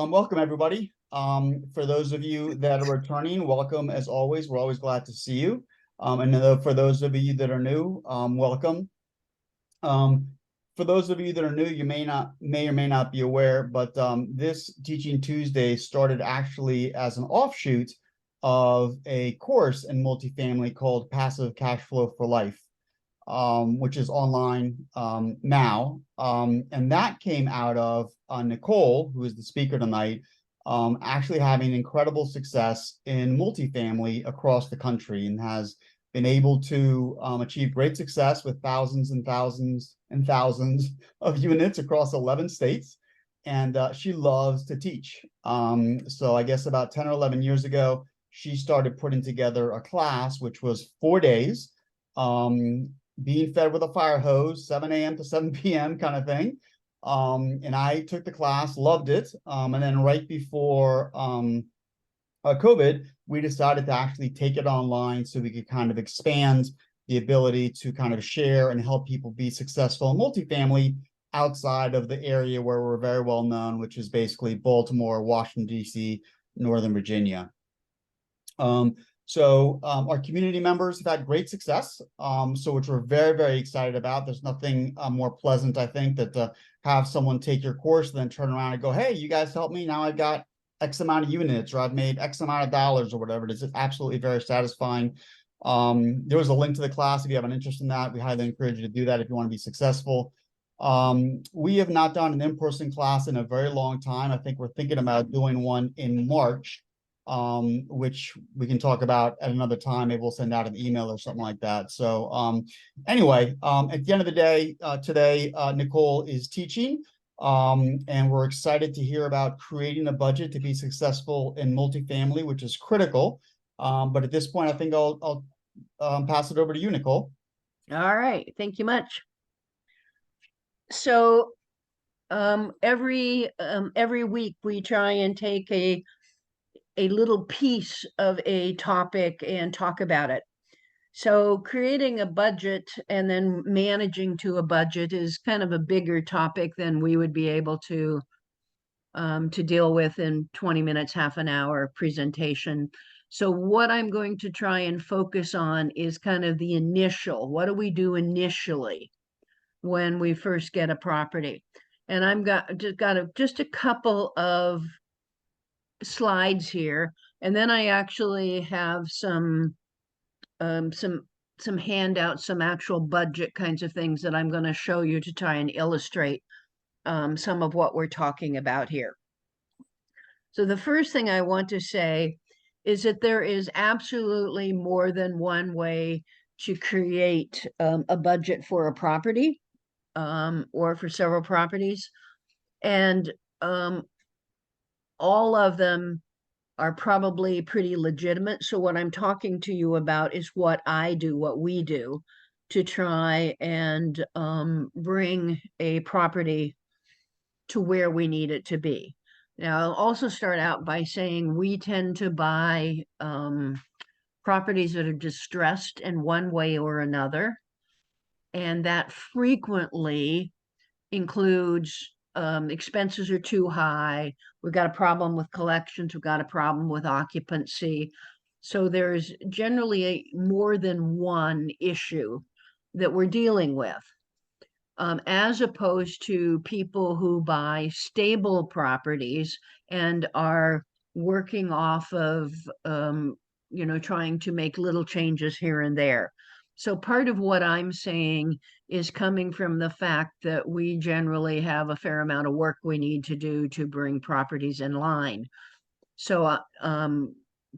Welcome everybody. For those of you that are returning, welcome as always. We're always glad to see you. For those of you that are new, welcome. For those of you that are new, you may or may not be aware, but this Teaching Tuesday started actually as an offshoot of a course in multifamily called Passive Cash Flow for Life, which is online now. And that came out of Nicole, who is the speaker tonight, actually having incredible success in multifamily across the country and has been able to achieve great success with thousands and thousands and thousands of units across 11 states. And she loves to teach. So I guess about 10 or 11 years ago, she started putting together a class, which was 4 days, being fed with a fire hose, 7 a.m. to 7 p.m. kind of thing. And I took the class, loved it. And then right before COVID, we decided to actually take it online so we could kind of expand the ability to kind of share and help people be successful in multifamily outside of the area where we're very well known, which is basically Baltimore, Washington, D.C., Northern Virginia. Our community members have had great success, which we're very, very excited about. There's nothing more pleasant, I think, that to have someone take your course, then turn around and go, hey, you guys helped me. Now I've got X amount of units, or I've made X amount of dollars, or whatever it is. It's absolutely very satisfying. There was a link to the class. If you have an interest in that, we highly encourage you to do that if you want to be successful. We have not done an in-person class in a very long time. I think we're thinking about doing one in March, which we can talk about at another time. Maybe we'll send out an email or something like that. So anyway, at the end of the day, today, Nicole is teaching, and we're excited to hear about creating a budget to be successful in multifamily, which is critical. But at this point, I think I'll pass it over to you, Nicole. All right, thank you much. So every week we try and take a little piece of a topic and talk about it. So creating a budget and then managing to a budget is kind of a bigger topic than we would be able to deal with in 20 minutes, half an hour presentation. So what I'm going to try and focus on is kind of the initial. What do we do initially when we first get a property? And I've got just a couple of slides here, and then I actually have some handouts, some actual budget kinds of things that I'm going to show you to try and illustrate some of what we're talking about here. So the first thing I want to say is that there is absolutely more than one way to create a budget for a property or for several properties, and all of them are probably pretty legitimate. So what I'm talking to you about is what I do, what we do to try and bring a property to where we need it to be. Now, I'll also start out by saying we tend to buy properties that are distressed in one way or another. And that frequently includes expenses are too high. We've got a problem with collections. We've got a problem with occupancy. So there's generally more than one issue that we're dealing with, as opposed to people who buy stable properties and are working off of, trying to make little changes here and there. So part of what I'm saying is coming from the fact that we generally have a fair amount of work we need to do to bring properties in line. So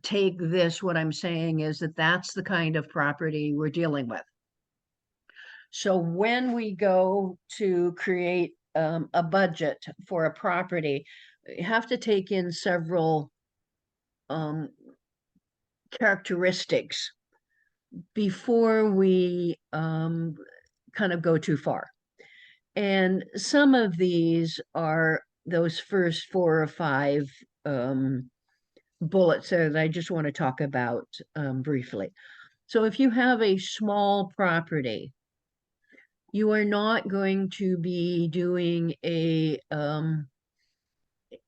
take this, what I'm saying is that that's the kind of property we're dealing with. So when we go to create a budget for a property, you have to take in several characteristics before we kind of go too far. And some of these are those first 4 or 5 bullets that I just want to talk about briefly. So if you have a small property, you are not going to be doing a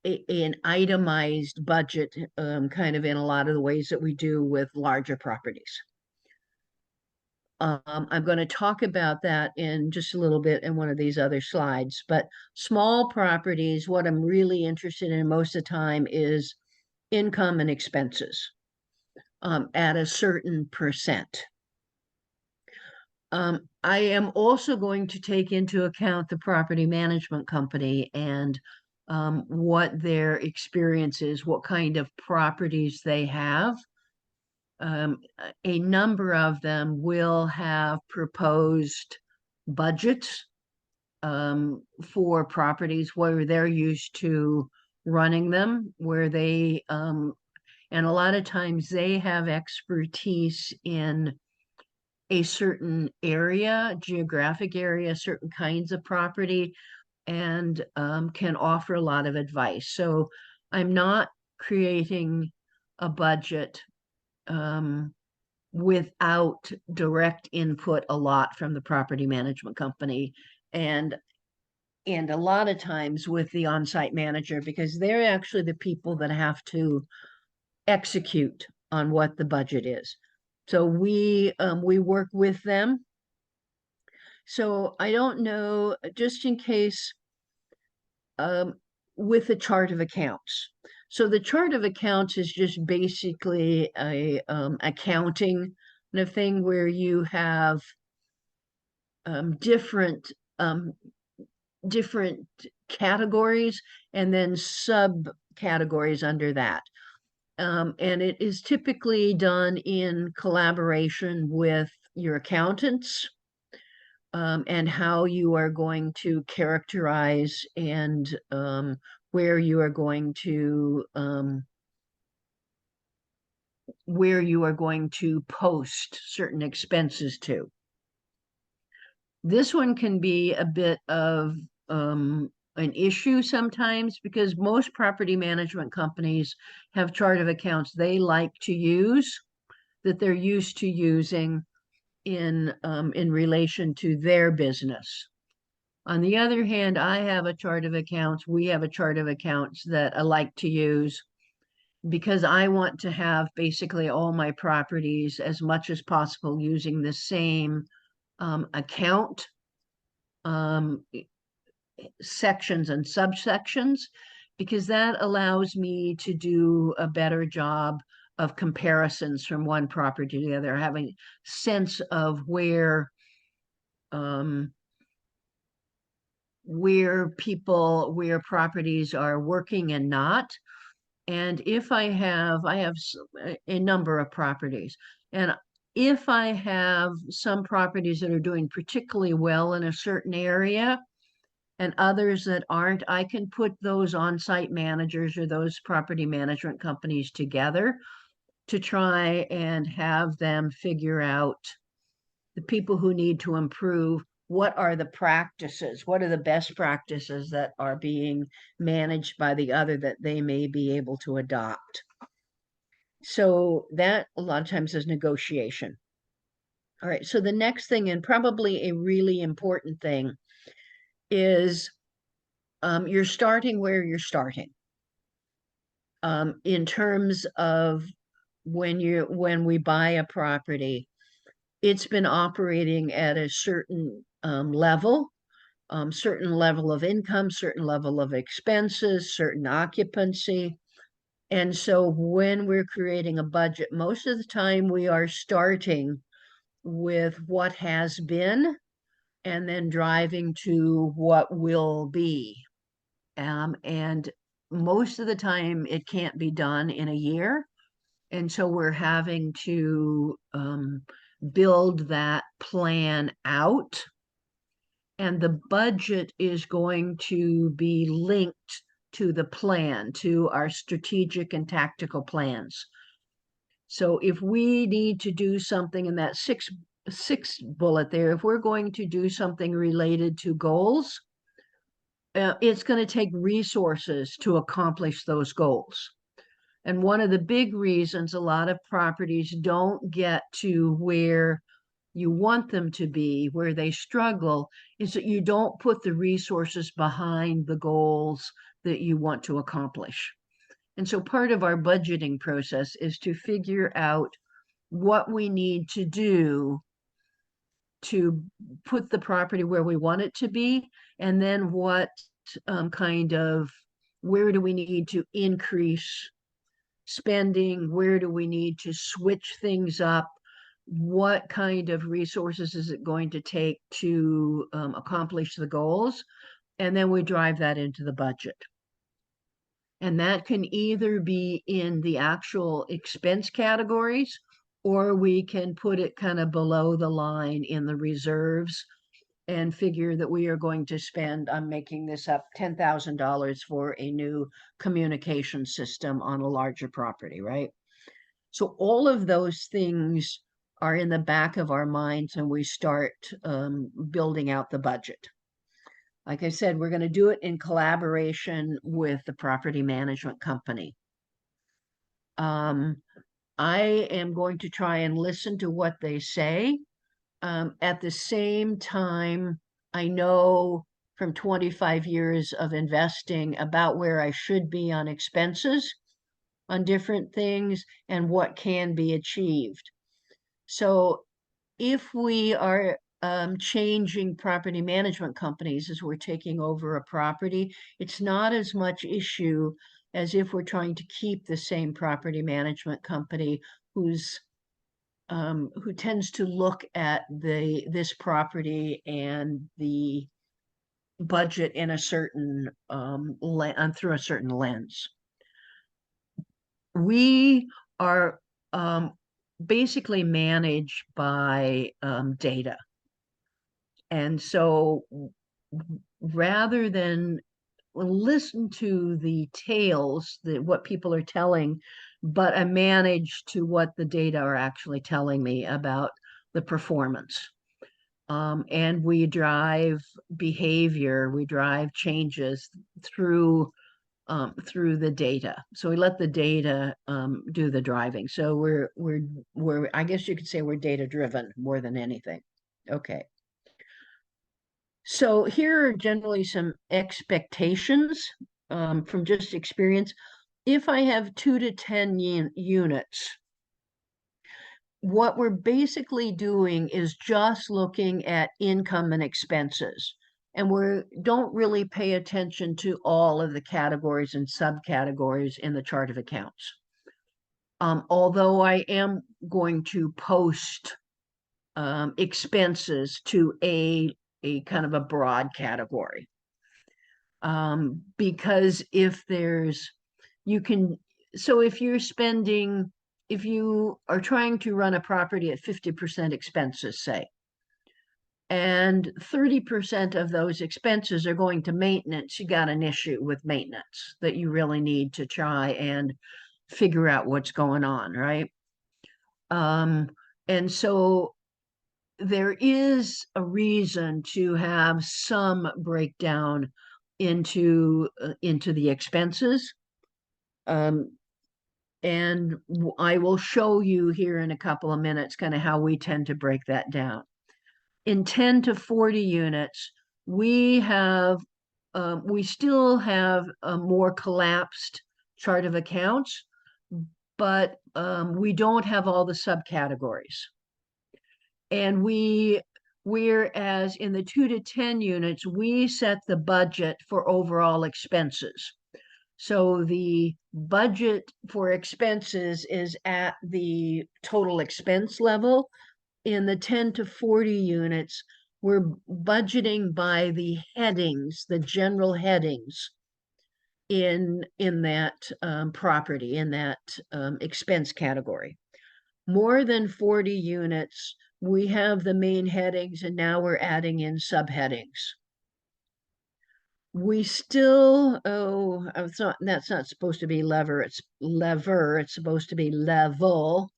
an itemized budget, kind of in a lot of the ways that we do with larger properties. I'm going to talk about that in just a little bit in one of these other slides, but small properties, what I'm really interested in most of the time is income and expenses, at a certain percent. I am also going to take into account the property management company and what their experience is, what kind of properties they have. A number of them will have proposed budgets for properties where they're used to running them, where they, and a lot of times they have expertise in a certain area, geographic area, certain kinds of property, and can offer a lot of advice. So I'm not creating a budget without direct input a lot from the property management company, and a lot of times with the on-site manager, because they're actually the people that have to execute on what the budget is. So we work with them. So I don't know, just in case, with the chart of accounts. So the chart of accounts is just basically a accounting thing where you have different different categories and then subcategories under that. And it is typically done in collaboration with your accountants, and how you are going to characterize and where you are going to post certain expenses to. This one can be a bit of an issue sometimes, because most property management companies have chart of accounts they like to use, that they're used to using in relation to their business. On the other hand, I have a chart of accounts, we have a chart of accounts that I like to use because I want to have basically all my properties as much as possible using the same account sections and subsections, because that allows me to do a better job of comparisons from one property to the other, having sense of where properties are working and not. And if I have a number of properties, and if I have some properties that are doing particularly well in a certain area and others that aren't, I can put those on-site managers or those property management companies together to try and have them figure out the people who need to improve. What are the practices? What are the best practices that are being managed by the other that they may be able to adopt? So that a lot of times is negotiation. All right, so the next thing, and probably a really important thing, is you're starting where you're starting. In terms of when we buy a property, it's been operating at a certain level, certain level of income, certain level of expenses, certain occupancy. And so when we're creating a budget, most of the time we are starting with what has been and then driving to what will be. And most of the time it can't be done in a year. And so we're having to build that plan out. And the budget is going to be linked to the plan, to our strategic and tactical plans. So if we need to do something in that six bullet there, if we're going to do something related to goals, it's going to take resources to accomplish those goals. And one of the big reasons a lot of properties don't get to where you want them to be. Where they struggle is that you don't put the resources behind the goals that you want to accomplish. And so part of our budgeting process is to figure out what we need to do to put the property where we want it to be, and then what where do we need to increase spending, where do we need to switch things up, what kind of resources is it going to take to accomplish the goals, and then we drive that into the budget. And that can either be in the actual expense categories, or we can put it kind of below the line in the reserves and figure that we are going to spend, I'm making this up, $10,000 for a new communication system on a larger property, right? So all of those things are in the back of our minds and we start building out the budget. Like I said, we're going to do it in collaboration with the property management company. I am going to try and listen to what they say. At the same time, I know from 25 years of investing about where I should be on expenses on different things and what can be achieved. So if we are changing property management companies as we're taking over a property, it's not as much issue as if we're trying to keep the same property management company who tends to look at this property and the budget in a certain through a certain lens. We are basically managed by data. And so rather than listen to the tales, what people are telling, but I manage to what the data are actually telling me about the performance. And we drive behavior, we drive changes through the data. So we let the data do the driving. So we're I guess you could say we're data driven more than anything. Okay. So here are generally some expectations from just experience. If I have 2 to 10 units, what we're basically doing is just looking at income and expenses. And we don't really pay attention to all of the categories and subcategories in the chart of accounts. Although I am going to post expenses to a kind of a broad category. Because if you are trying to run a property at 50% expenses, say, and 30% of those expenses are going to maintenance, you got an issue with maintenance that you really need to try and figure out what's going on, right? And so there is a reason to have some breakdown into the expenses. And I will show you here in a couple of minutes kind of how we tend to break that down. In 10 to 40 units, we still have a more collapsed chart of accounts, but we don't have all the subcategories. And whereas in the 2 to 10 units, we set the budget for overall expenses. So the budget for expenses is at the total expense level. In the 10 to 40 units, we're budgeting by the headings, the general headings in that property, in that expense category. More than 40 units, we have the main headings, and now we're adding in subheadings. We still, that's not supposed to be lever, it's supposed to be level.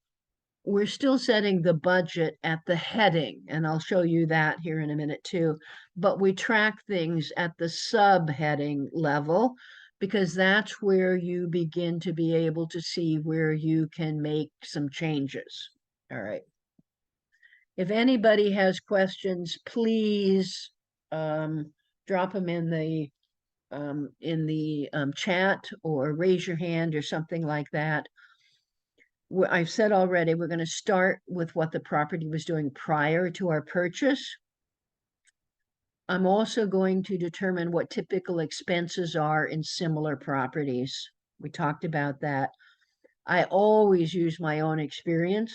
We're still setting the budget at the heading, and I'll show you that here in a minute too. But we track things at the subheading level because that's where you begin to be able to see where you can make some changes. All right. If anybody has questions, please drop them in the chat or raise your hand or something like that. I've said already, we're going to start with what the property was doing prior to our purchase. I'm also going to determine what typical expenses are in similar properties. We talked about that. I always use my own experience.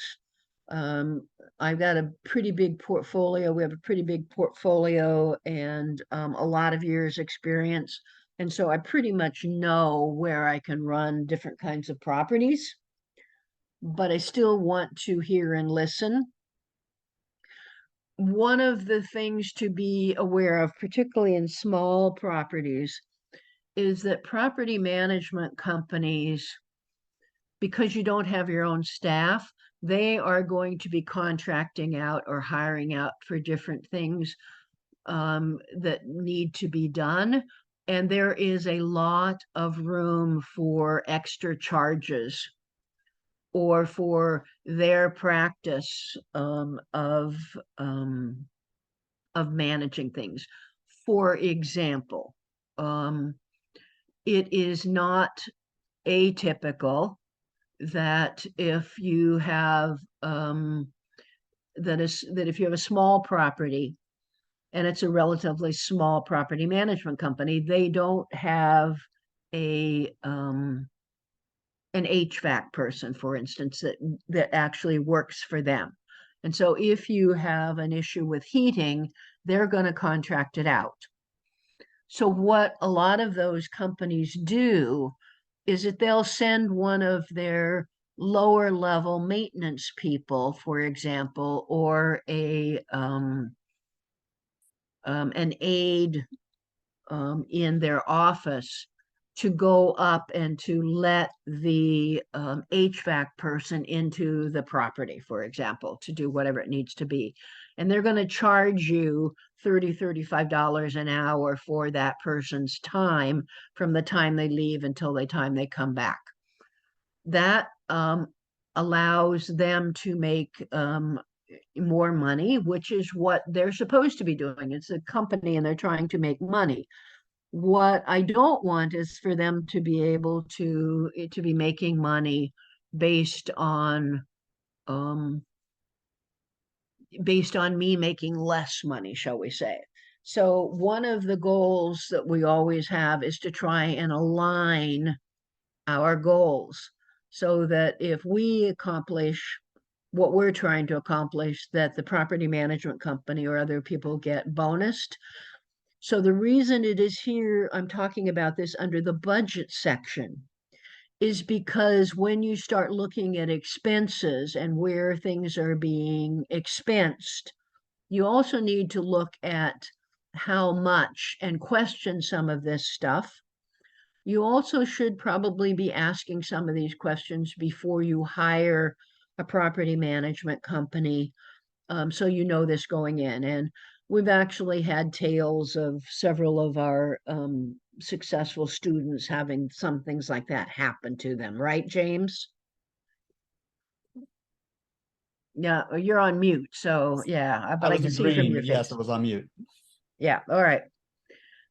Um, I've got a pretty big portfolio. We have a pretty big portfolio and a lot of years experience. And so I pretty much know where I can run different kinds of properties, but I still want to hear and listen. One of the things to be aware of, particularly in small properties, is that property management companies, because you don't have your own staff, they are going to be contracting out or hiring out for different things that need to be done. And there is a lot of room for extra charges or for their practice of managing things. For example, it is not atypical that if you have that if you have a small property and it's a relatively small property management company, they don't have a an HVAC person, for instance, that actually works for them. And so if you have an issue with heating, they're going to contract it out. So what a lot of those companies do is that they'll send one of their lower level maintenance people, for example, or an aide in their office to go up and to let the HVAC person into the property, for example, to do whatever it needs to be. And they're going to charge you $35 an hour for that person's time from the time they leave until the time they come back. That allows them to make more money, which is what they're supposed to be doing. It's a company and they're trying to make money. What I don't want is for them to be able to be making money based on um, me making less money, shall we say. So one of the goals that we always have is to try and align our goals so that if we accomplish what we're trying to accomplish, that the property management company or other people get bonused. So the reason it is here, I'm talking about this under the budget section, is because when you start looking at expenses and where things are being expensed, you also need to look at how much and question some of this stuff. You also should probably be asking some of these questions before you hire a property management company, so you know this going in. And we've actually had tales of several of our successful students having some things like that happen to them, right, James? Yeah, you're on mute, so yeah, I but I was can see from agreeing, your but yes, face. it was on mute. Yeah, all right.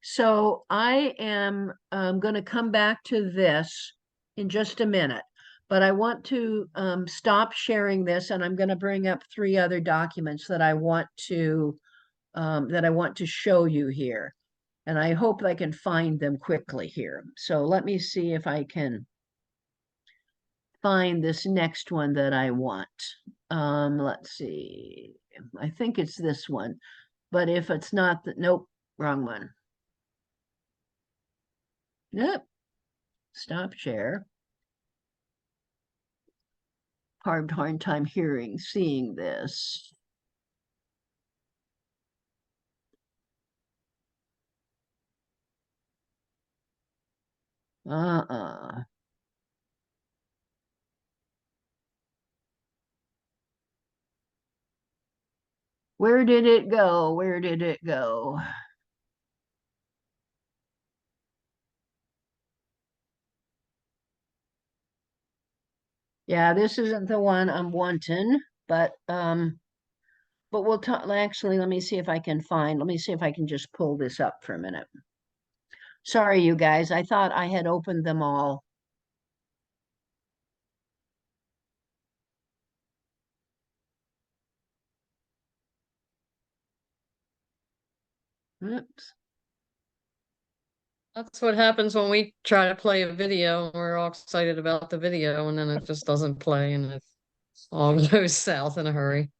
So I am going to come back to this in just a minute, but I want to stop sharing this, and I'm going to bring up three other documents that I want to show you here. And I hope I can find them quickly here. So let me see if I can find this next one that I want. Let's see. I think it's this one, but if it's not, nope, wrong one. Yep, stop share. Hard time seeing this. Uh-uh. Where did it go? Where did it go? Yeah, this isn't the one I'm wanting, but but we'll talk, actually, let me see if I can let me see if I can just pull this up for a minute. Sorry, you guys, I thought I had opened them all. Oops. That's what happens when we try to play a video and we're all excited about the video and then it just doesn't play and it all goes south in a hurry.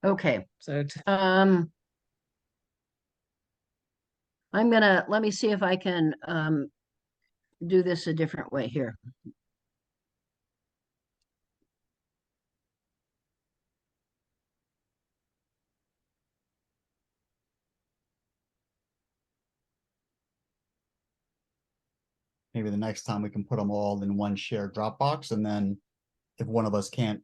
Okay. So Let me see if I can do this a different way here. Maybe the next time we can put them all in one shared Dropbox, and then if one of us can't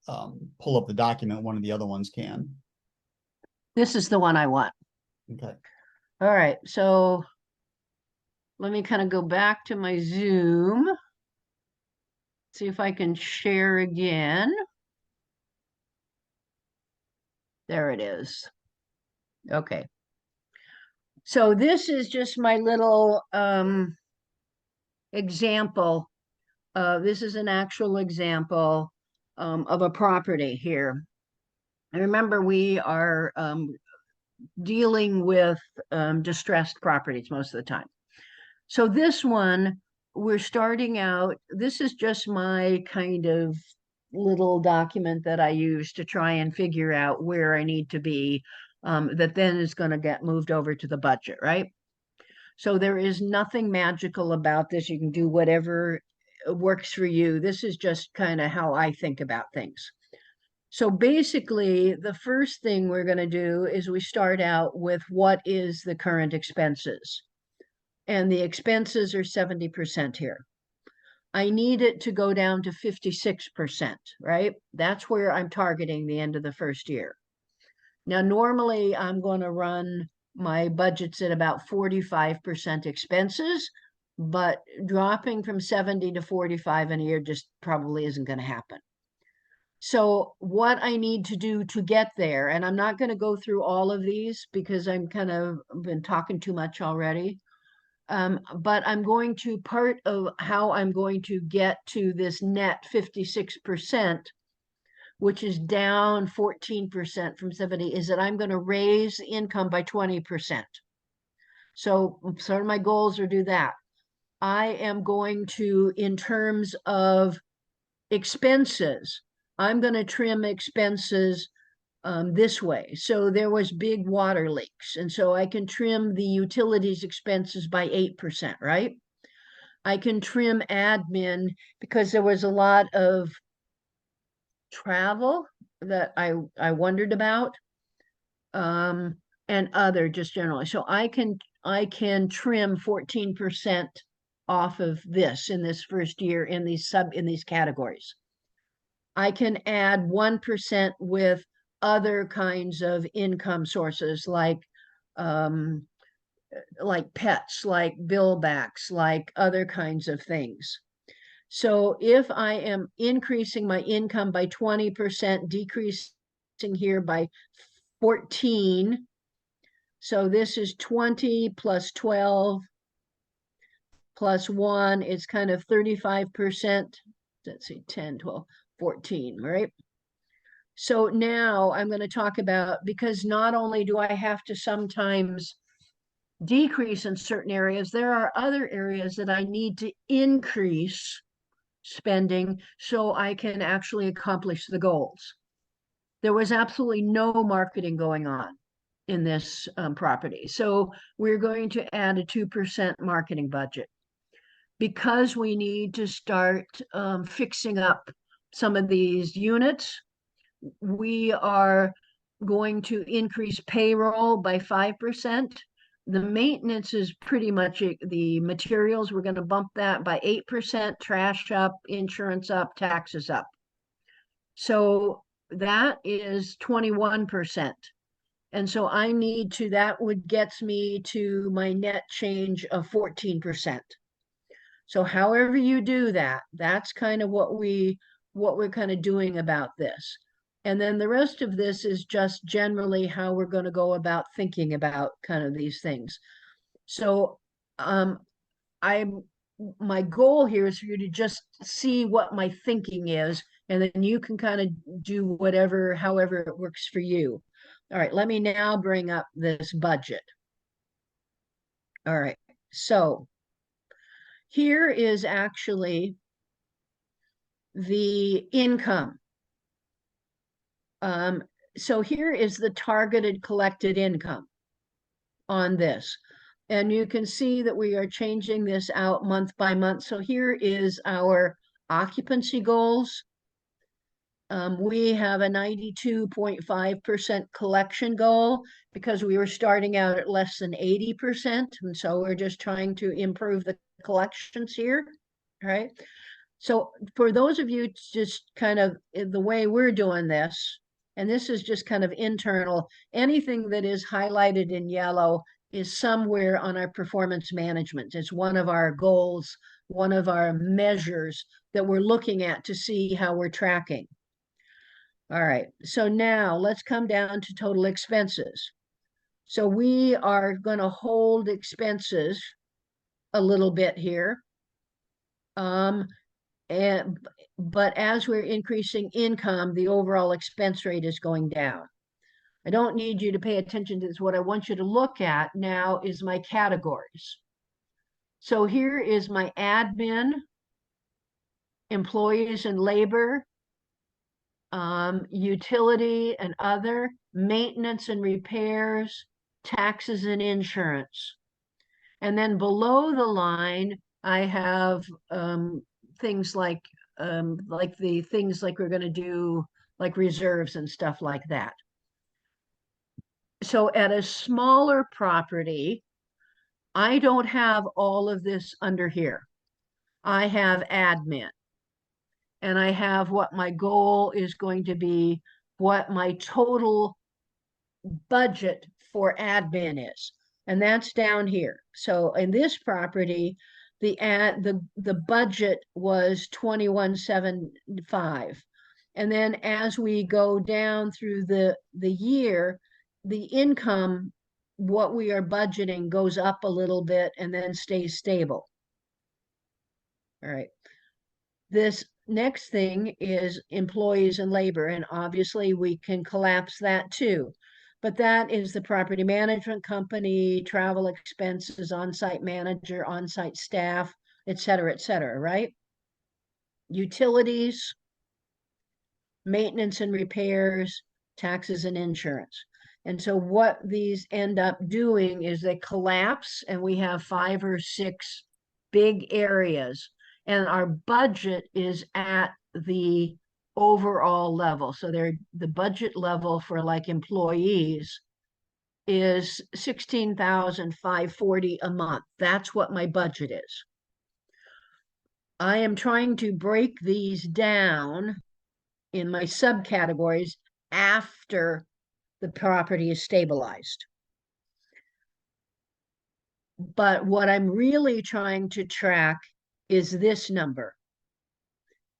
pull up the document, one of the other ones can. This is the one I want. Okay. All right, so let me kind of go back to my Zoom. See if I can share again. There it is. Okay. So this is just my little example. This is an actual example of a property here. And remember, we are dealing with distressed properties most of the time. So this one, we're starting out, this is just my kind of little document that I use to try and figure out where I need to be, that then is going to get moved over to the budget, right? So there is nothing magical about this. You can do whatever works for you. This is just kind of how I think about things. So basically, the first thing we're going to do is we start out with what is the current expenses. And the expenses are 70% here. I need it to go down to 56%, right? That's where I'm targeting the end of the first year. Now, normally I'm going to run my budgets at about 45% expenses, but dropping from 70 to 45 in a year just probably isn't going to happen. So what I need to do to get there, and I'm not going to go through all of these because I'm kind of been talking too much already. But I'm going to, part of how I'm going to get to this net 56%, which is down 14% from 70, is that I'm going to raise the income by 20%. So sort of my goals are do that. I am going to, in terms of expenses, I'm going to trim expenses this way. So there was big water leaks. And so I can trim the utilities expenses by 8%, right? I can trim admin because there was a lot of travel that I wondered about, and other just generally. So I can trim 14% off of this in this first year in these categories. I can add 1% with other kinds of income sources like pets, like bill backs, like other kinds of things. So if I am increasing my income by 20%, decreasing here by 14, so this is 20 plus 12 plus 1, it's kind of 35%. Let's see, 10, 12, 14, right? So now I'm going to talk about, because not only do I have to sometimes decrease in certain areas, there are other areas that I need to increase spending so I can actually accomplish the goals. There was absolutely no marketing going on in this property. So we're going to add a 2% marketing budget because we need to start fixing up some of these units. We are going to increase payroll by 5%. The maintenance is pretty much the materials. We're going to bump that by 8%, trash up, insurance up, taxes up. So that is 21%. And so I need to, that would gets me to my net change of 14%. So however you do that, that's kind of what we're kind of doing about this. And then the rest of this is just generally how we're going to go about thinking about kind of these things. So my goal here is for you to just see what my thinking is, and then you can kind of do whatever, however it works for you. All right, let me now bring up this budget. All right, so here is actually the income. So here is the targeted collected income on this. And you can see that we are changing this out month by month. So here is our occupancy goals. We have a 92.5% collection goal because we were starting out at less than 80%. And so we're just trying to improve the collections here, right? So for those of you, just kind of the way we're doing this, and this is just kind of internal, anything that is highlighted in yellow is somewhere on our performance management. It's one of our goals, one of our measures that we're looking at to see how we're tracking. All right, so now let's come down to total expenses. So we are going to hold expenses a little bit here. But as we're increasing income, the overall expense rate is going down. I don't need you to pay attention to this. What I want you to look at now is my categories. So here is my admin, employees and labor, utility and other, maintenance and repairs, taxes and insurance. And then below the line, I have things like the things like we're going to do, like reserves and stuff like that. So at a smaller property, I don't have all of this under here. I have admin, and I have what my goal is going to be, what my total budget for admin is, and that's down here. So in this property, the budget was 21,705, and then as we go down through the year, the income, what we are budgeting, goes up a little bit and then stays stable. All right. This next thing is employees and labor, and obviously we can collapse that too. But that is the property management company, travel expenses, on-site manager, on-site staff, et cetera, right? Utilities, maintenance and repairs, taxes and insurance. And so what these end up doing is they collapse, and we have 5 or 6 big areas, and our budget is at the overall level. So the budget level for like employees is 16,540 a month. That's what my budget is. I am trying to break these down in my subcategories after the property is stabilized. But what I'm really trying to track is this number.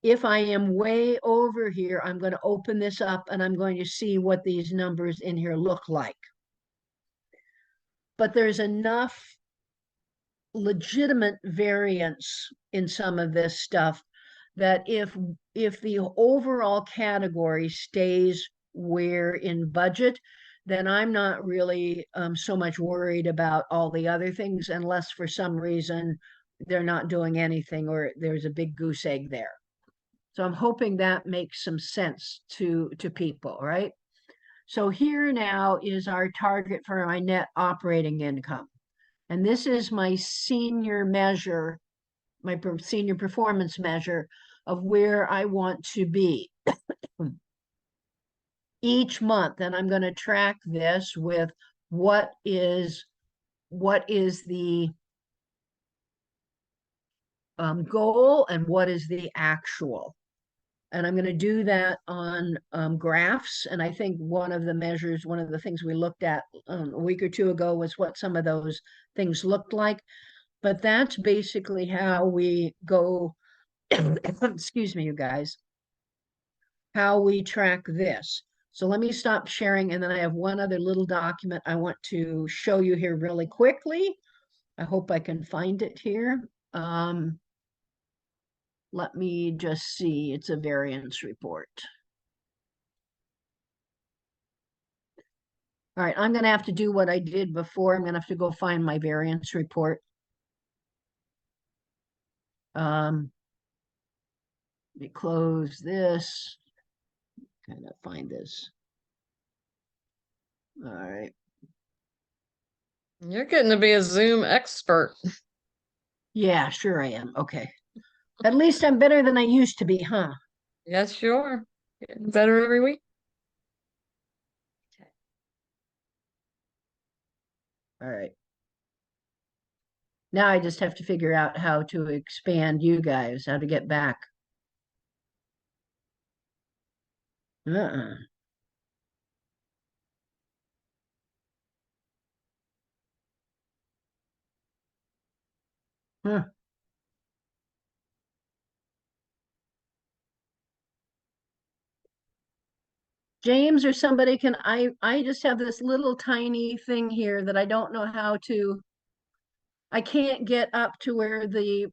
If I am way over here, I'm going to open this up and I'm going to see what these numbers in here look like. But there's enough legitimate variance in some of this stuff that if the overall category stays where in budget, then I'm not really so much worried about all the other things, unless for some reason they're not doing anything or there's a big goose egg there. So I'm hoping that makes some sense to people, right? So here now is our target for my net operating income. And this is my senior measure, my senior performance measure of where I want to be each month. And I'm going to track this with what is the goal and what is the actual. And I'm going to do that on graphs. And I think one of the measures, one of the things we looked at a week or two ago was what some of those things looked like. But that's basically how we go, excuse me, you guys, how we track this. So let me stop sharing, and then I have one other little document I want to show you here really quickly. I hope I can find it here. Let me just see, it's a variance report. All right, I'm gonna have to do what I did before. I'm gonna have to go find my variance report. Let me close this, kind of find this. All right. You're getting to be a Zoom expert. Yeah, sure I am. Okay. At least I'm better than I used to be, huh? Yes, sure. Getting better every week. All right. Now I just have to figure out how to expand you guys, how to get back. Uh-uh. Huh. James or somebody can, I just have this little tiny thing here that I don't know how to, I can't get up to where the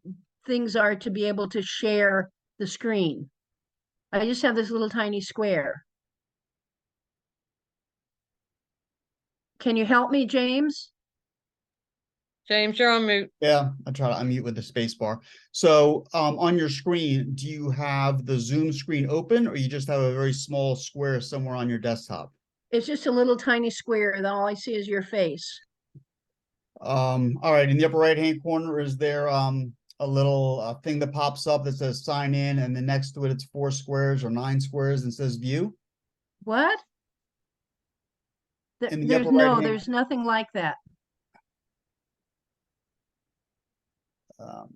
things are to be able to share the screen. I just have this little tiny square. Can you help me, James? James, you're on mute. Yeah, I try to unmute with the space bar. So on your screen, do you have the Zoom screen open, or you just have a very small square somewhere on your desktop? It's just a little tiny square, and all I see is your face. All right, in the upper right-hand corner, is there a little thing that pops up that says sign in, and then next to it, it's 4 squares or 9 squares and says view? What? In the There's upper no, right-hand, there's nothing like that. um,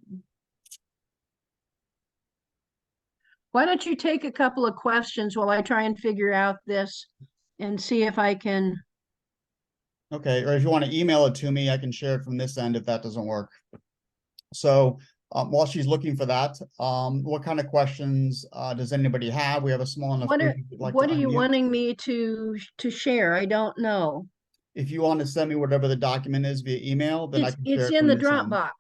Why don't you take a couple of questions while I try and figure out this and see if I can. okay, or if you want to email it to me, I can share it from this end if that doesn't work. So while she's looking for that, what kind of questions does anybody have? We have a small enough What group are if you'd like to what are you unmute. wanting me to share? I don't know. If you want to send me whatever the document is via email, then I can share It's it in from the this end. Dropbox.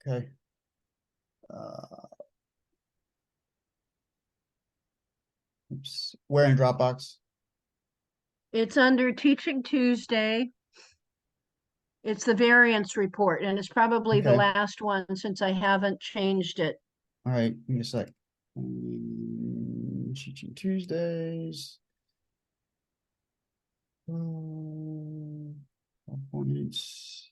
Okay. Uh, oops. Where in Dropbox? It's under Teaching Tuesday. It's the variance report, and it's probably the Okay. last one since I haven't changed it. All right. Give me a sec. Teaching Tuesdays. Points.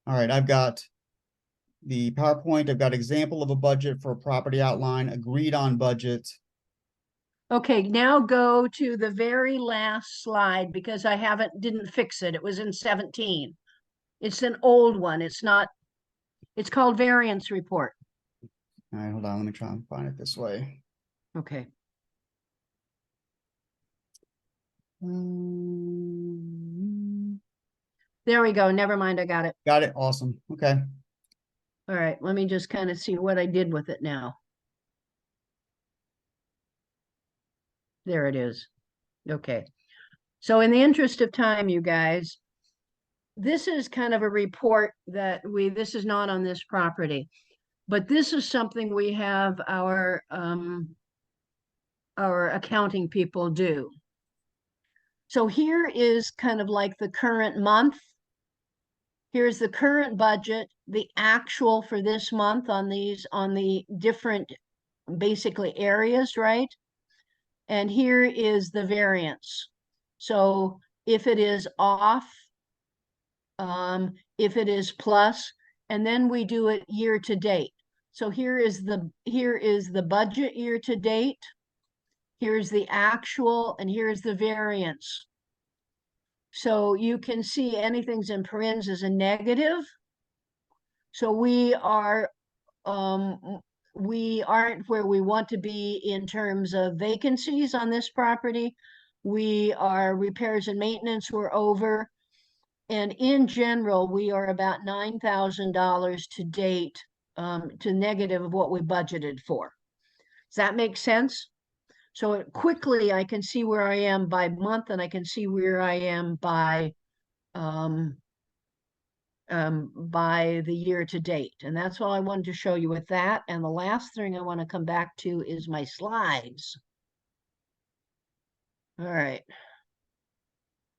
All right, I've got the PowerPoint. I've got example of a budget for a property outline, agreed on budget. Okay, now go to the very last slide because I didn't fix it. It was in 17. It's an old one. It's not, it's called variance report. All right, hold on. Let me try and find it this way. Okay. There we go. Never mind. I got it. Got it. Awesome. Okay. All right. Let me just kind of see what I did with it now. There it is. Okay. So in the interest of time, you guys, this is kind of a report that this is not on this property, but this is something we have our accounting people do. So here is kind of like the current month. Here's the current budget, the actual for this month on the different basically areas, right? And here is the variance. So if it is off, if it is plus, and then we do it year to date. So here is the budget year to date. Here's the actual, and here's the variance. So you can see anything's in parentheses is a negative. So we aren't where we want to be in terms of vacancies on this property, Our repairs and maintenance were over. And in general, we are about $9,000 to date, to negative of what we budgeted for. Does that make sense? So quickly, I can see where I am by month, and I can see where I am by the year to date. And that's all I wanted to show you with that. And the last thing I want to come back to is my slides. All right.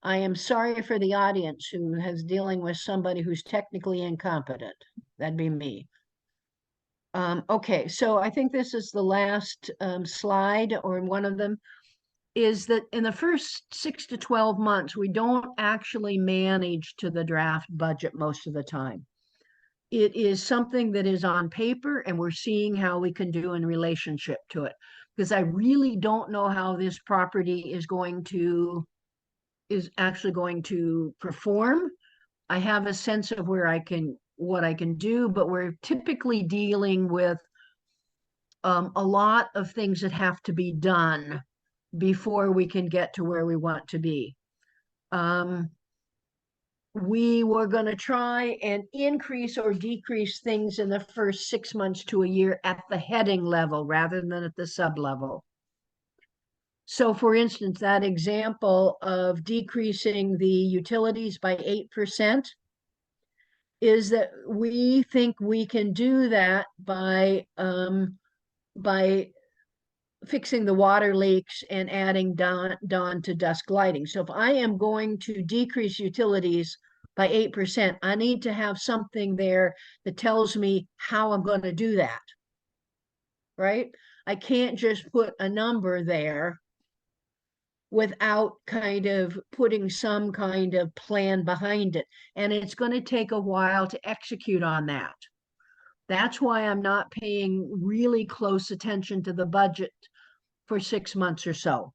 I am sorry for the audience who is dealing with somebody who's technically incompetent. That'd be me. Okay, so I think this is the last slide, or one of them, is that in the first 6 to 12 months, we don't actually manage to the draft budget most of the time. It is something that is on paper, and we're seeing how we can do in relationship to it. Because I really don't know how this property is actually going to perform. I have a sense of what I can do, but we're typically dealing with a lot of things that have to be done before we can get to where we want to be. We were going to try and increase or decrease things in the first 6 months to a year at the heading level rather than at the sub level. So for instance, that example of decreasing the utilities by 8% is that we think we can do that by fixing the water leaks and adding dawn to dusk lighting. So if I am going to decrease utilities by 8%, I need to have something there that tells me how I'm going to do that, right? I can't just put a number there without kind of putting some kind of plan behind it. And it's going to take a while to execute on that. That's why I'm not paying really close attention to the budget for 6 months or so.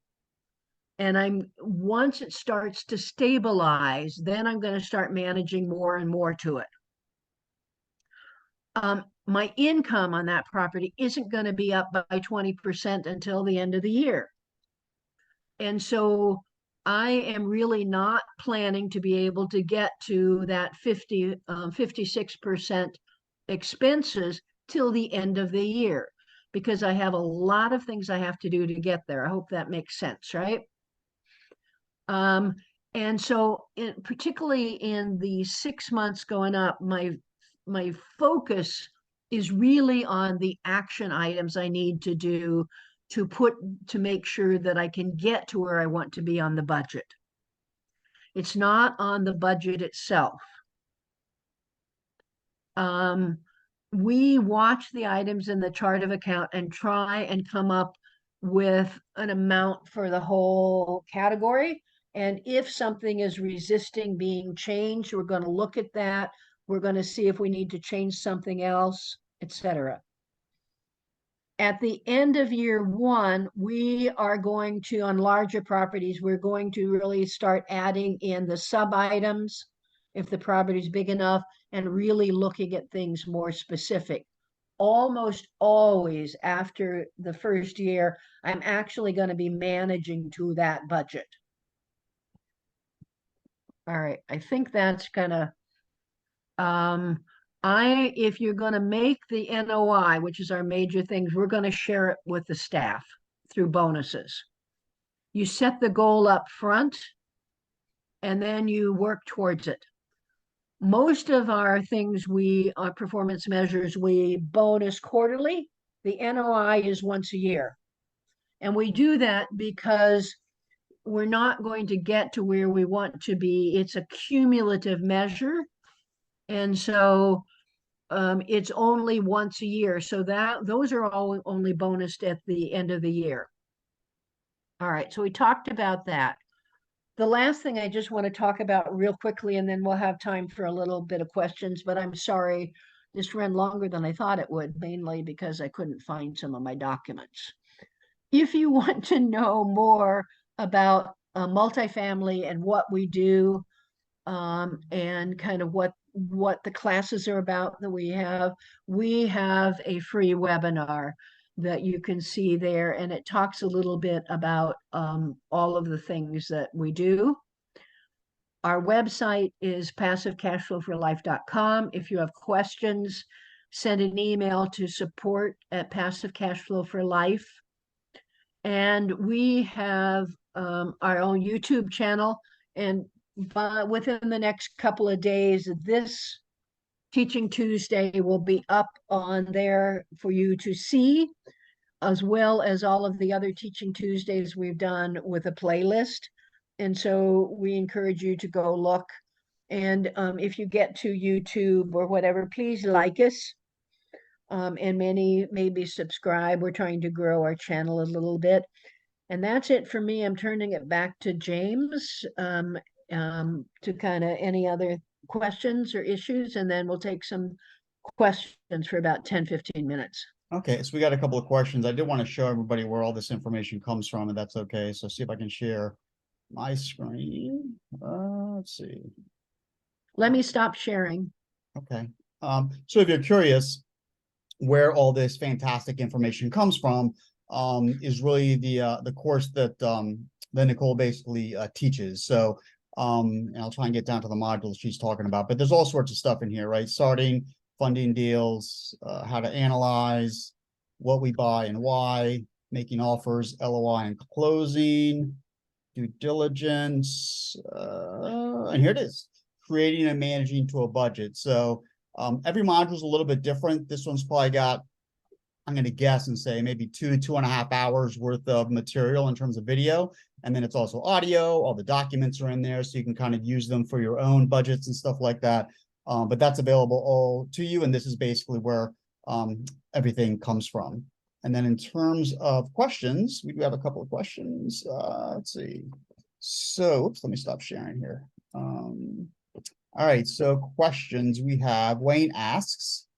And once it starts to stabilize, then I'm going to start managing more and more to it. My income on that property isn't going to be up by 20% until the end of the year. And so I am really not planning to be able to get to that 56% expenses till the end of the year, because I have a lot of things I have to do to get there. I hope that makes sense, right? And so particularly in the 6 months going up, my focus is really on the action items I need to do to make sure that I can get to where I want to be on the budget. It's not on the budget itself. We watch the items in the chart of account and try and come up with an amount for the whole category. And if something is resisting being changed, we're going to look at that. We're going to see if we need to change something else, etc. At the end of year one, we are going to, on larger properties, we're going to really start adding in the sub items if the property is big enough, and really looking at things more specific. Almost always after the first year, I'm actually going to be managing to that budget. All right, I think that's gonna, if you're gonna make the NOI, which is our major things, we're gonna share it with the staff through bonuses. You set the goal up front and then you work towards it. Most of our things, our performance measures, we bonus quarterly. The NOI is once a year. And we do that because we're not going to get to where we want to be. It's a cumulative measure. And so it's only once a year. So those are all only bonused at the end of the year. All right, so we talked about that. The last thing I just want to talk about real quickly, and then we'll have time for a little bit of questions, but I'm sorry, this ran longer than I thought it would, mainly because I couldn't find some of my documents. If you want to know more about multifamily and what we do, and kind of what the classes are about that we have a free webinar. that you can see there, and it talks a little bit about all of the things that we do. Our website is passivecashflowforlife.com. If you have questions, send an email to support@passivecashflowforlife. And we have our own YouTube channel. And within the next couple of days, this Teaching Tuesday will be up on there for you to see, as well as all of the other Teaching Tuesdays we've done with a playlist. And so we encourage you to go look. And if you get to YouTube or whatever, please like us. And many maybe subscribe. We're trying to grow our channel a little bit. And that's it for me. I'm turning it back to James to kind of any other questions or issues, and then we'll take some questions for about 10-15 minutes. Okay, so we got a couple of questions. I did want to show everybody where all this information comes from, and that's okay. So see if I can share my screen. Let's see. Let me stop sharing. Okay. So if you're curious where all this fantastic information comes from, is really the course that Nicole basically teaches. So and I'll try and get down to the modules she's talking about, but there's all sorts of stuff in here, right? Starting, funding deals, how to analyze, what we buy and why, making offers, LOI and closing, due diligence, and here it is, creating and managing to a budget. So every module is a little bit different. This one's probably got, I'm going to guess and say maybe 2.5 hours worth of material in terms of video. And then it's also audio. All the documents are in there, so you can kind of use them for your own budgets and stuff like that. But that's available all to you. And this is basically where everything comes from. And then in terms of questions, we do have a couple of questions. Let's see. So, oops, let me stop sharing here. All right, so questions we have. Wayne asks,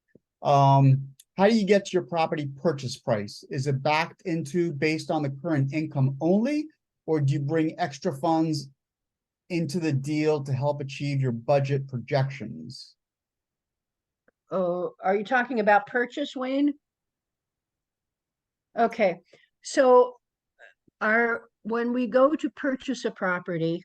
how do you get to your property purchase price? Is it backed into based on the current income only, or do you bring extra funds into the deal to help achieve your budget projections? Oh, are you talking about purchase, Wayne? Okay, so when we go to purchase a property,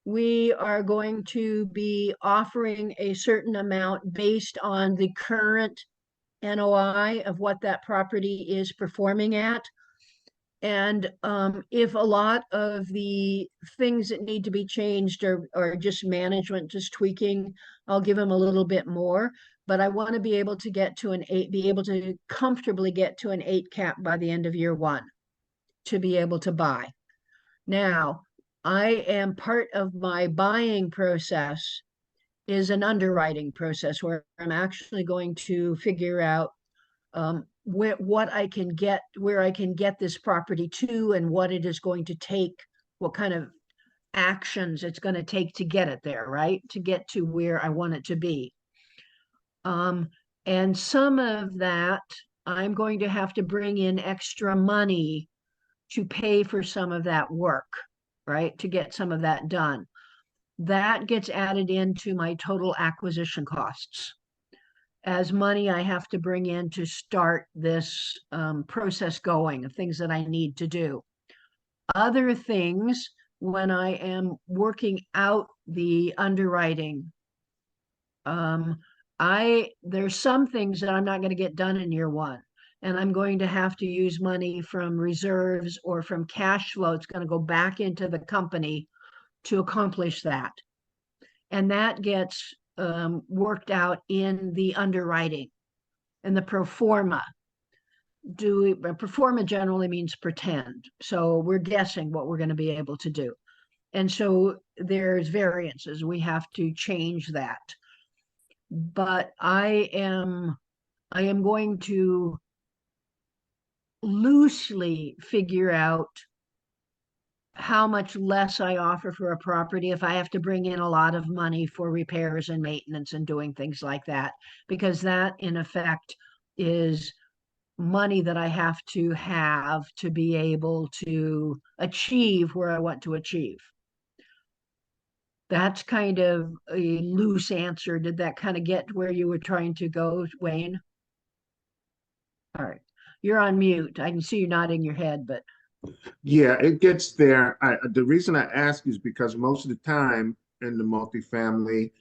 we are going to be offering a certain amount based on the current NOI of what that property is performing at. And if a lot of the things that need to be changed are just management, just tweaking, I'll give them a little bit more. But I want to be able to get to an 8, be able to comfortably get to an 8 cap by the end of year 1 to be able to buy. Now, I am part of my buying process is an underwriting process where I'm actually going to figure out what I can get, where I can get this property to, and what it is going to take, what kind of actions it's going to take to get it there, right? To get to where I want it to be. And some of that, I'm going to have to bring in extra money to pay for some of that work, right? To get some of that done. That gets added into my total acquisition costs as money I have to bring in to start this process going of things that I need to do. Other things, when I am working out the underwriting, there's some things that I'm not going to get done in year 1. And I'm going to have to use money from reserves or from cash flow. It's going to go back into the company to accomplish that. And that gets worked out in the underwriting and the pro forma. Pro forma generally means pretend. So we're guessing what we're going to be able to do. And so there's variances. We have to change that. But I am going to loosely figure out how much less I offer for a property if I have to bring in a lot of money for repairs and maintenance and doing things like that, because that in effect is money that I have to be able to achieve where I want to achieve. That's kind of a loose answer. Did that kind of get where you were trying to go, Wayne? All right. You're on mute. I can see you nodding your head, but Yeah, it gets there. The reason I ask is because most of the time in the multifamily,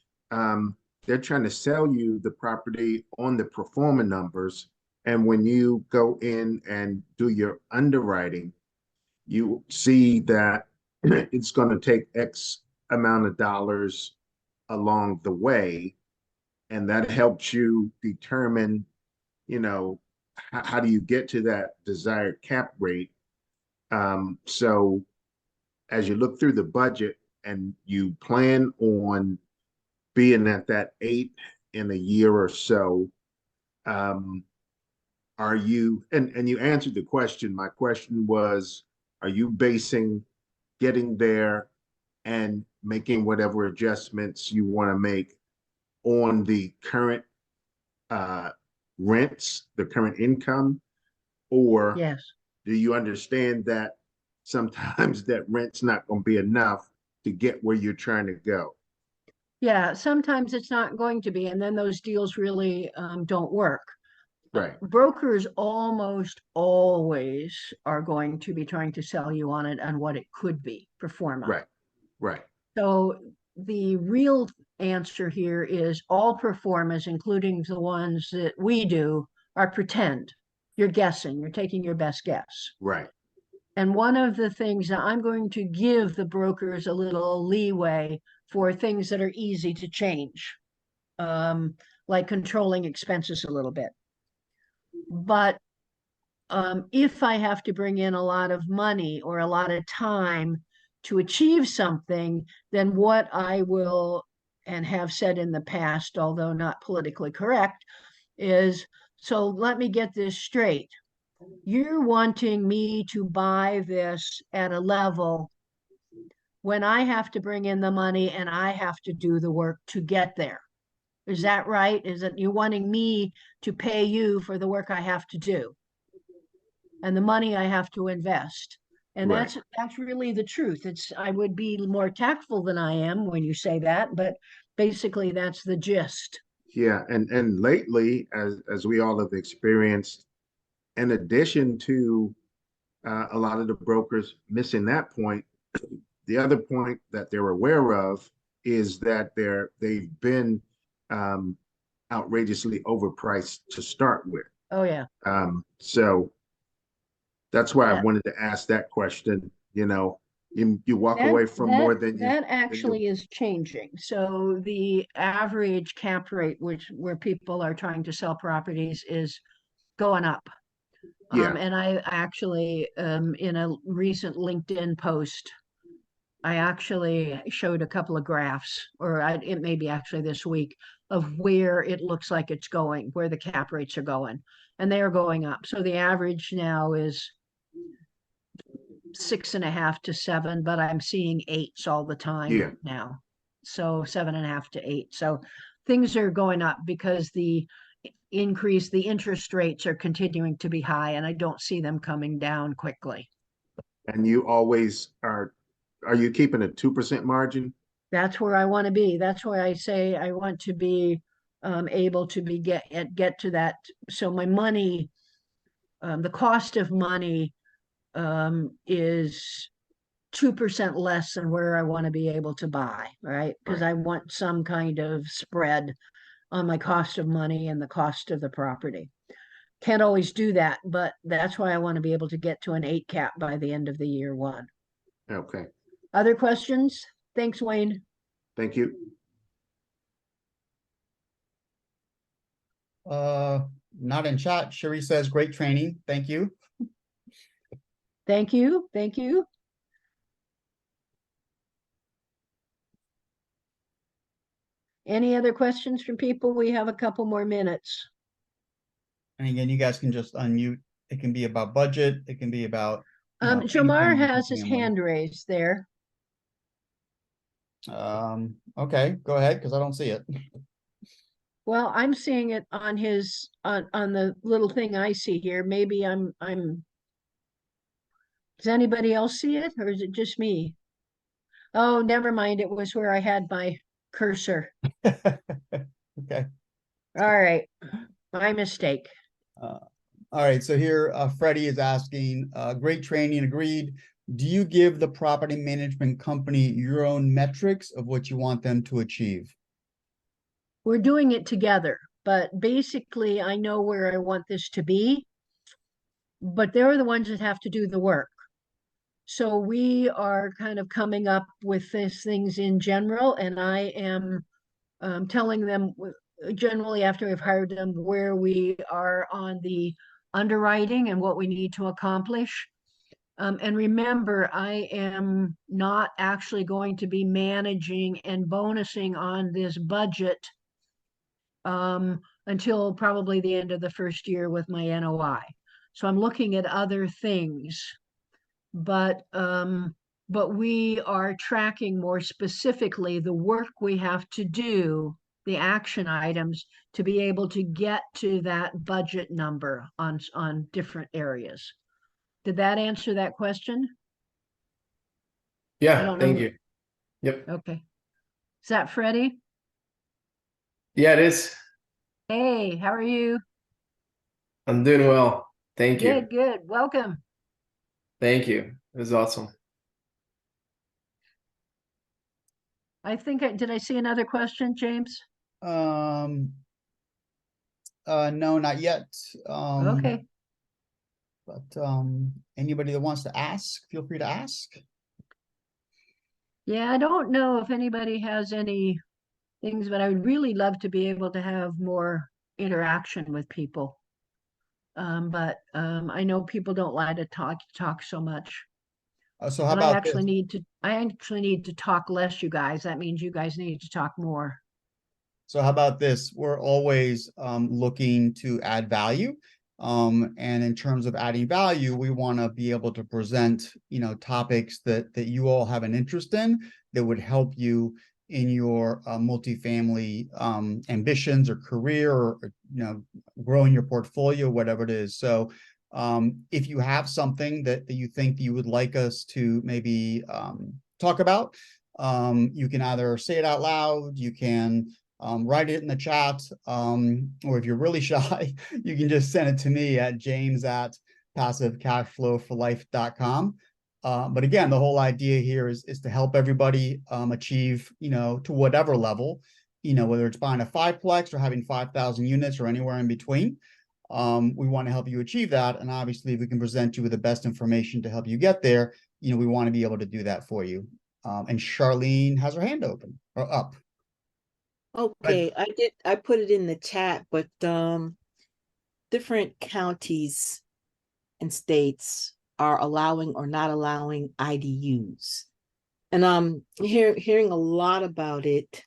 they're trying to sell you the property on the pro forma numbers. And when you go in and do your underwriting, you see that it's going to take X amount of dollars along the way. And that helps you determine, how do you get to that desired cap rate. So as you look through the budget and you plan on being at that 8 in a year or so, um, are you, and you answered the question. My question was, are you basing getting there and making whatever adjustments you want to make on the current uh, rents, the current income, or yes. do you understand that sometimes that rent's not going to be enough to get where you're trying to go? Yeah, sometimes it's not going to be, and then those deals really don't work. Right, Brokers almost always are going to be trying to sell you on it and what it could be pro forma. right, right, So the real answer here is all pro formas, including the ones that we do, are pretend. You're guessing, you're taking your best guess. right, And one of the things that I'm going to give the brokers a little leeway for things that are easy to change, like controlling expenses a little bit. But if I have to bring in a lot of money or a lot of time to achieve something, then what I will and have said in the past, although not politically correct, is so let me get this straight. You're wanting me to buy this at a level when I have to bring in the money and I have to do the work to get there. Is that right? Is it you wanting me to pay you for the work I have to do and the money I have to invest? And right. that's really the truth. It's I would be more tactful than I am when you say that, but basically that's the gist. Yeah, and lately, as we all have experienced, in addition to a lot of the brokers missing that point, the other point that they're aware of is that they've been um, outrageously overpriced to start with. Oh yeah. So that's why I Yeah. wanted to ask that question. You walk away from more than you That than you. actually is changing. So the average cap rate, which where people are trying to sell properties, is going up. Yeah, And I actually, in a recent LinkedIn post, I actually showed a couple of graphs, it may be actually this week, of where it looks like it's going, where the cap rates are going, and they are going up. So the average now is 6.5 to 7, but I'm seeing 8s all the time yeah. now. So 7.5 to 8. So things are going up because the interest rates are continuing to be high, and I don't see them coming down quickly. And you always are you keeping a 2% margin? That's where I want to be. That's why I say I want to be able to get to that. So my money, the cost of money is 2% less than where I want to be able to buy, right? Because Right. I want some kind of spread on my cost of money and the cost of the property. Can't always do that, but that's why I want to be able to get to an 8 cap by the end of the year one. Okay. Other questions? Thanks, Wayne. Thank you. Not in chat. Sherry says, great training. Thank you. Thank you. Thank you. Any other questions from people? We have a couple more minutes. And again, you guys can just unmute. It can be about budget. It can be about, anything Jamar has his multifamily. hand raised there. Okay, go ahead, because I don't see it. Well, I'm seeing it on his on the little thing I see here. Maybe I'm does anybody else see it or is it just me? Oh, never mind. It was where I had my cursor. Okay. All right. My mistake. All right, so here Freddie is asking, great training, agreed. Do you give the property management company your own metrics of what you want them to achieve? We're doing it together, but basically I know where I want this to be, but they're the ones that have to do the work. So we are kind of coming up with these things in general, and I am telling them generally after we've hired them where we are on the underwriting and what we need to accomplish. And remember, I am not actually going to be managing and bonusing on this budget until probably the end of the first year with my NOI. So I'm looking at other things, but we are tracking more specifically the work we have to do, the action items to be able to get to that budget number on different areas. Did that answer that question? I Yeah, don't thank know. you. Yep. Okay. Is that Freddie? Yeah, it is. Hey, how are you? I'm doing well. Thank you. Good, good. Welcome. Thank you. It was awesome. I think did I see another question, James? No, not yet. Okay. But anybody that wants to ask, feel free to ask. Yeah, I don't know if anybody has any things, but I would really love to be able to have more interaction with people. But I know people don't like to talk so much. So how And I about actually this? need to talk less, you guys. That means you guys need to talk more. So how about this? We're always looking to add value. And in terms of adding value, we want to be able to present, topics that you all have an interest in that would help you in your multifamily ambitions or career, or growing your portfolio, whatever it is. So if you have something that you think you would like us to maybe talk about, you can either say it out loud, you can write it in the chat, or if you're really shy, you can just send it to me at james@passivecashflowforlife.com. But again, the whole idea here is to help everybody achieve, to whatever level, whether it's buying a fiveplex or having 5,000 units or anywhere in between. We want to help you achieve that. And obviously, if we can present you with the best information to help you get there, we want to be able to do that for you. And Charlene has her hand open or up. Okay, I put it in the chat, but different counties and states are allowing or not allowing IDUs. And I'm hearing a lot about it.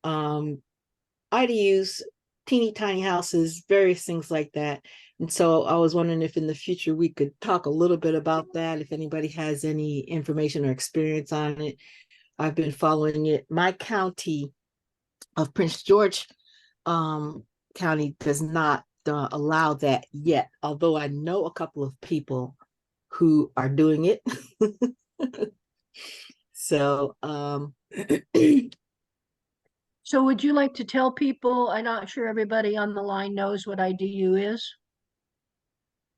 IDUs, teeny tiny houses, various things like that. And so I was wondering if in the future we could talk a little bit about that, if anybody has any information or experience on it. I've been following it. My county of Prince George County does not allow that yet, although I know a couple of people who are doing it. So So would you like to tell people, I'm not sure everybody on the line knows what IDU is.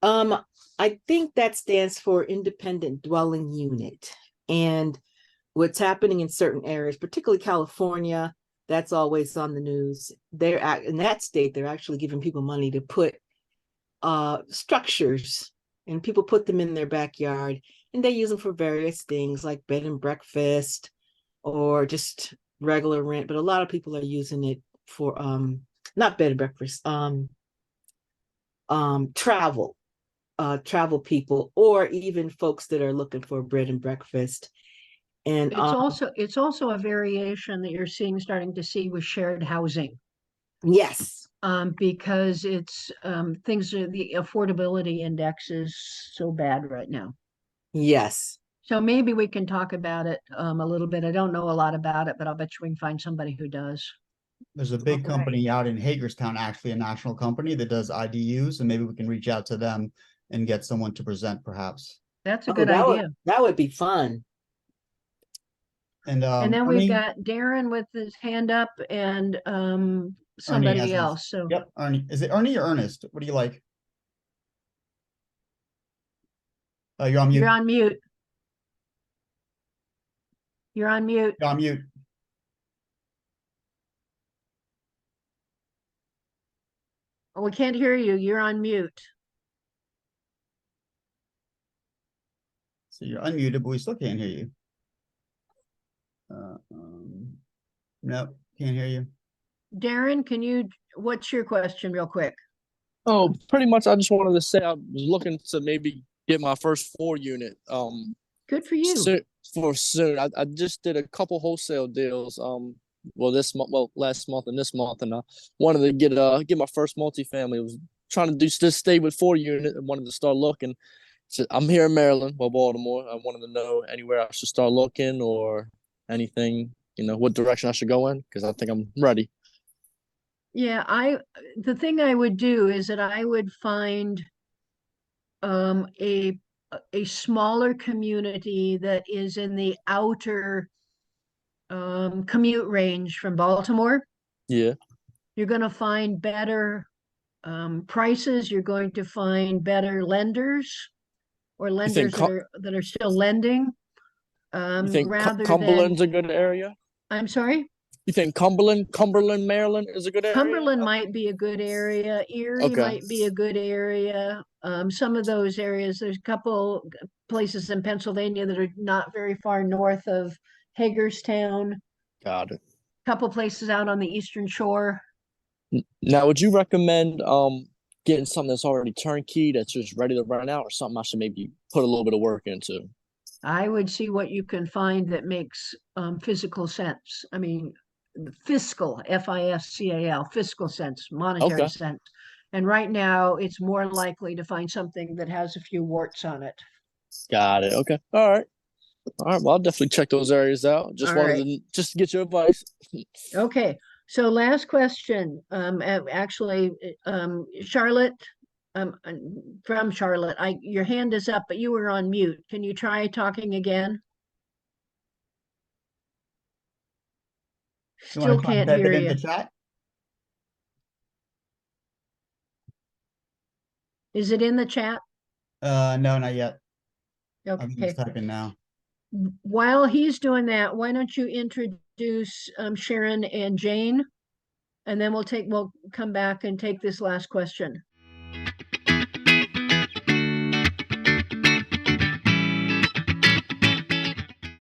I think that stands for independent dwelling unit. And what's happening in certain areas, particularly California, that's always on the news. In that state, they're actually giving people money to put structures, and people put them in their backyard, and they use them for various things like bed and breakfast or just regular rent. But a lot of people are using it for not bed and breakfast, travel people, or even folks that are looking for bread and breakfast. And It's also a variation that you're starting to see with shared housing. Yes. Because it's the affordability index is so bad right now. Yes. So maybe we can talk about it a little bit. I don't know a lot about it, but I'll bet you we can find somebody who does. There's a big Okay. company out in Hagerstown, actually a national company that does IDUs, and maybe we can reach out to them and get someone to present, perhaps. That's a good idea. That would be fun. And then we've Ernie, got Darren with his hand up and Ernie has somebody his- else. So Yep, Ernie. Is it Ernie or Ernest? What do you like? You're on mute. You're on mute. You're on mute. You're on mute. Oh, we can't hear you. You're on mute. So you're unmuted, but we still can't hear you. Nope, can't hear you. Darren, what's your question real quick? Oh, pretty much. I just wanted to say I was looking to maybe get my first 4 unit. Good for you. For soon. I just did a couple wholesale deals. Well, last month and this month, and I wanted to get my first multifamily. I was trying to just stay with 4 unit and wanted to start looking. So I'm here in Maryland, Baltimore. I wanted to know anywhere I should start looking or anything, what direction I should go in, because I think I'm ready. Yeah, the thing I would do is that I would find a smaller community that is in the outer commute range from Baltimore. Yeah. You're going to find better prices. You're going to find better lenders or lenders that are still lending. You think Rather Cumberland's than, a good area? I'm sorry? You think Cumberland, Maryland is a good area? Cumberland might be a good area. Erie Okay. might be a good area. Some of those areas, there's a couple places in Pennsylvania that are not very far north of Hagerstown. Got it. Couple places out on the Eastern Shore. Now, would you recommend getting something that's already turnkey, that's just ready to run out, or something I should maybe put a little bit of work into? I would see what you can find that makes physical sense. I mean, fiscal, Fiscal, fiscal sense, monetary Okay. sense. And right now, it's more likely to find something that has a few warts on it. Got it. Okay. All right. Well, I'll definitely check those areas out. Just All wanted right. to just get your advice. Okay. So last question. Actually, Charlotte, from Charlotte, your hand is up, but you were on mute. Can you try talking again? You want Still to try and can't type hear it in you. the chat? Is it in the chat? No, not yet. I think Okay. he's typing now. While he's doing that, why don't you introduce Sharon and Jane? And then we'll come back and take this last question.